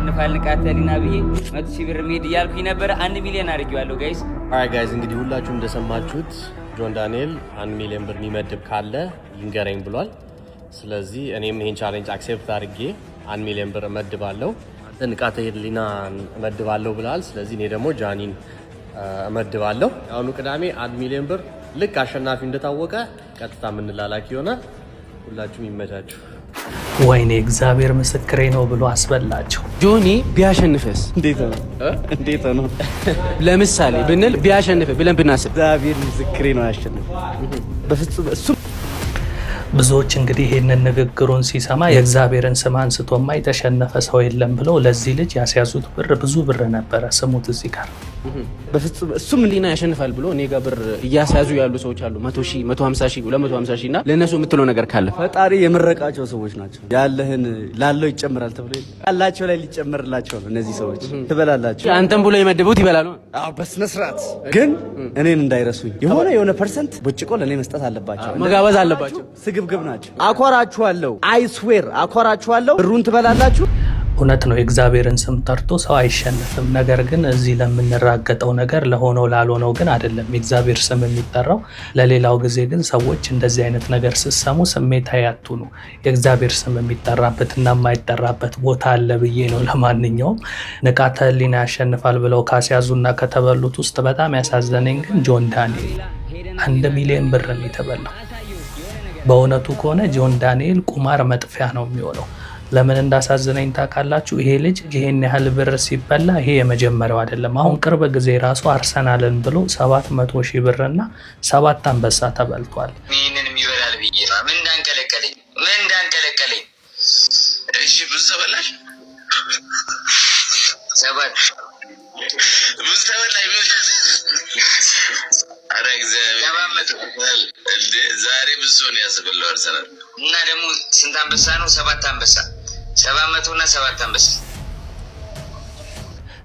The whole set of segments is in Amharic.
ያሸንፋል ንቃተሊና ብዬ 100,000 ብር ሜድ ያልኩኝ ነበር 1 ሚሊዮን አድርጌዋለሁ ጋይስ። አይ ጋይስ እንግዲህ ሁላችሁም እንደሰማችሁት ጆን ዳንኤል 1 ሚሊዮን ብር የሚመድብ ካለ ይንገረኝ ብሏል። ስለዚህ እኔም ይሄን ቻሌንጅ አክሴፕት አድርጌ 1 ሚሊዮን ብር እመድባለሁ። ንቃተሊና እመድባለሁ ብለዋል። ስለዚህ እኔ ደግሞ ጃኒን እመድባለሁ። አሁኑ ቅዳሜ 1 ሚሊዮን ብር ልክ አሸናፊ እንደታወቀ ቀጥታ የምንላላክ ይሆናል። ሁላችሁም ይመቻችሁ። ወይኔ እግዚአብሔር ምስክሬ ነው ብሎ አስበላቸው። ጆኒ ቢያሸንፈስ እንዴት ነው? ለምሳሌ ብንል ቢያሸንፈ ብለን ብናስብ እግዚአብሔር ምስክሬ ነው ያሸንፍ በፍጹም እሱ ብዙዎች እንግዲህ ይሄንን ንግግሩን ሲሰማ የእግዚአብሔርን ስም አንስቶማ የተሸነፈ ሰው የለም ብለው ለዚህ ልጅ ያስያዙት ብር ብዙ ብር ነበረ። ስሙት እዚህ ጋር በፍጹም እሱም እንዲና ያሸንፋል ብሎ እኔ ጋር ብር እያስያዙ ያሉ ሰዎች አሉ። 100,000 150,000 250,000 እና ለነሱ የምትለው ነገር ካለ ፈጣሪ የመረቃቸው ሰዎች ናቸው። ያለህን ላለው ይጨምራል ተብሎ ያላቸው ላይ ሊጨምርላቸው ነው። እነዚህ ሰዎች ትበላላችሁ። አንተም ብሎ የመደቡት ይበላሉ። አዎ በስነ ስርዓት ግን እኔን እንዳይረሱኝ የሆነ ፐርሰንት ቦጭቆ ለኔ መስጠት አለባቸው፣ መጋበዝ አለባቸው። ስግብግብ ናቸው። አኮራችኋለሁ። አይስዌር አኮራችኋለሁ። ብሩን ትበላላችሁ። እውነት ነው። የእግዚአብሔርን ስም ጠርቶ ሰው አይሸነፍም። ነገር ግን እዚህ ለምንራገጠው ነገር ለሆነው ላልሆነው ግን አይደለም የእግዚአብሔር ስም የሚጠራው። ለሌላው ጊዜ ግን ሰዎች እንደዚህ አይነት ነገር ሲሰሙ ስሜታዊ አትሁኑ። የእግዚአብሔር ስም የሚጠራበትና የማይጠራበት ቦታ አለ ብዬ ነው። ለማንኛውም ንቃተ ህሊና ያሸንፋል ብለው ካስያዙና ከተበሉት ውስጥ በጣም ያሳዘነኝ ግን ጆን ዳንኤል 1 ሚሊዮን ብር ነው የተበላው። በእውነቱ ከሆነ ጆን ዳንኤል ቁማር መጥፊያ ነው የሚሆነው። ለምን እንዳሳዘነኝ ታውቃላችሁ? ይሄ ልጅ ይሄን ያህል ብር ሲበላ ይሄ የመጀመሪያው አይደለም። አሁን ቅርብ ጊዜ ራሱ አርሰናልን ብሎ 700,000 ብርና 7 አንበሳ ተበልቷል። ይሄንን የሚበላል ብዬ ነው ምን እንዳንቀለቀለኝ። እሺ ብዙ ተበላሽ 7 ብዙ ተበላሽ አረ እግዚአብሔር ዛሬ ብዙ ነው ያስበላው አርሰናል እና ደግሞ ስንት አንበሳ ነው? 7 አንበሳ 700 እና 7 አንበሳ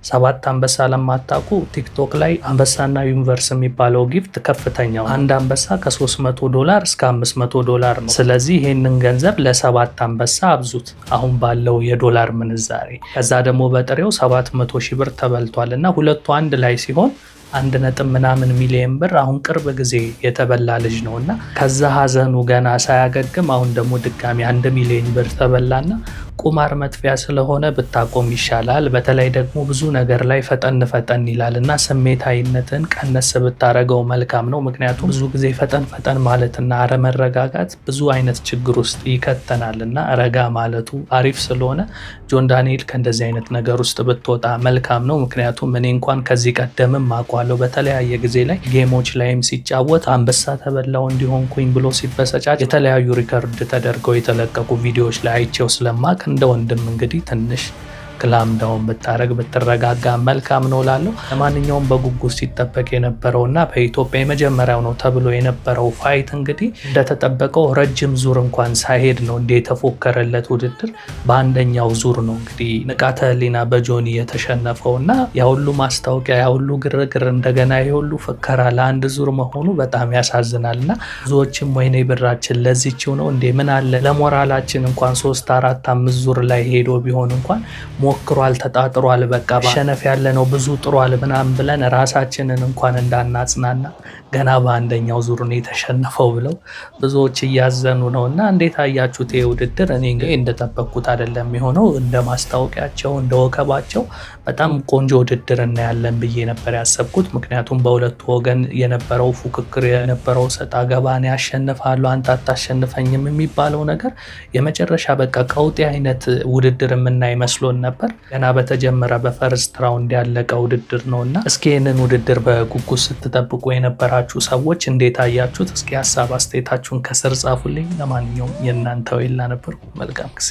7 አንበሳ ለማታውቁ ቲክቶክ ላይ አንበሳና ዩኒቨርስ የሚባለው ጊፍት ከፍተኛው አንድ አንበሳ $300 እስከ $500 ነው። ስለዚህ ይሄንን ገንዘብ ለ7 አንበሳ አብዙት አሁን ባለው የዶላር ምንዛሬ። ከዛ ደግሞ በጥሬው 700,000 ብር ተበልቷል እና ሁለቱ አንድ ላይ ሲሆን 1 ሚሊዮን ብር አሁን ቅርብ ጊዜ የተበላ ልጅ ነውና ከዛ ሀዘኑ ገና ሳያገግም አሁን ደግሞ ድጋሚ 1 ሚሊዮን ብር ተበላና ቁማር መጥፊያ ስለሆነ ብታቆም ይሻላል። በተለይ ደግሞ ብዙ ነገር ላይ ፈጠን ይላልና ስሜታዊነትን ቀነስ ብታረገው መልካም ነው። ምክንያቱም ብዙ ጊዜ ፈጠን ማለትና አለመረጋጋት ብዙ አይነት ችግር ውስጥ ይከተናልና ረጋ ማለቱ አሪፍ ስለሆነ ጆን ዳንኤል ከእንደዚህ አይነት ነገር ውስጥ ብትወጣ መልካም ነው። ምክንያቱም እኔ እንኳን ከዚህ ቀደምም አውቀዋለሁ በተለያየ ጊዜ ላይ ጌሞች ላይም ሲጫወት አንበሳ ተበላው እንዲሆንኩኝ ብሎ ሲበሰጫጭ የተለያዩ ሪከርድ ተደርገው የተለቀቁ ቪዲዮዎች ላይ አይቼው ስለማቅ እንደ ወንድም እንግዲህ ትንሽ ክላም ዳውን ብታረግ ብትረጋጋ መልካም ነው ላለው። ለማንኛውም በጉጉት ሲጠበቅ የነበረውና በኢትዮጵያ የመጀመሪያው ነው ተብሎ የነበረው ፋይት እንግዲህ እንደተጠበቀው ረጅም ዙር እንኳን ሳይሄድ ነው እንደ የተፎከረለት ውድድር በአንደኛው ዙር ነው እንግዲህ ንቃተ ህሊና በጆኒ የተሸነፈውና ያሁሉ ማስታወቂያ ያሁሉ ግርግር እንደገና የሁሉ ፍከራ ለአንድ ዙር መሆኑ በጣም ያሳዝናልና ብዙዎችም ወይኔ ብራችን ለዚህው ነው እንዴ ምን አለ ለሞራላችን እንኳን 3 4 5 ዙር ላይ ሄዶ ቢሆን እንኳን ሞክሯል ተጣጥሯል በቃ ሸነፍ ያለ ነው ብዙ ጥሯል ምናምን ብለን ራሳችንን እንኳን እንዳናጽናና ገና በአንደኛው ዙር ነው የተሸነፈው ብለው ብዙዎች እያዘኑ ነውና እንዴት አያችሁት? ይሄ ውድድር እኔ እንግዲህ እንደተጠበቅኩት አይደለም የሆነው። እንደ ማስታወቂያቸው እንደ ወከባቸው በጣም ቆንጆ ውድድር እናያለን ብዬ ነበር ያሰብኩት። ምክንያቱም በሁለቱ ወገን የነበረው ፉክክር የነበረው ሰጣ ገባን ያሸንፋሉ አንተ አታሸንፈኝም የሚባለው ነገር የመጨረሻ በቃ ቀውጤ አይነት ውድድር የምናይ መስሎን ነበር። ገና በተጀመረ በፈርስት ራውንድ ያለቀ ውድድር ነውና እስኪ ይህንን ውድድር በጉጉት ስትጠብቁ የነበራችሁ ሰዎች እንዴት አያችሁት? እስኪ ሀሳብ አስተያየታችሁን ከስር ጻፉልኝ። ለማንኛውም የእናንተው ኤላ ነበርኩ። መልካም ጊዜ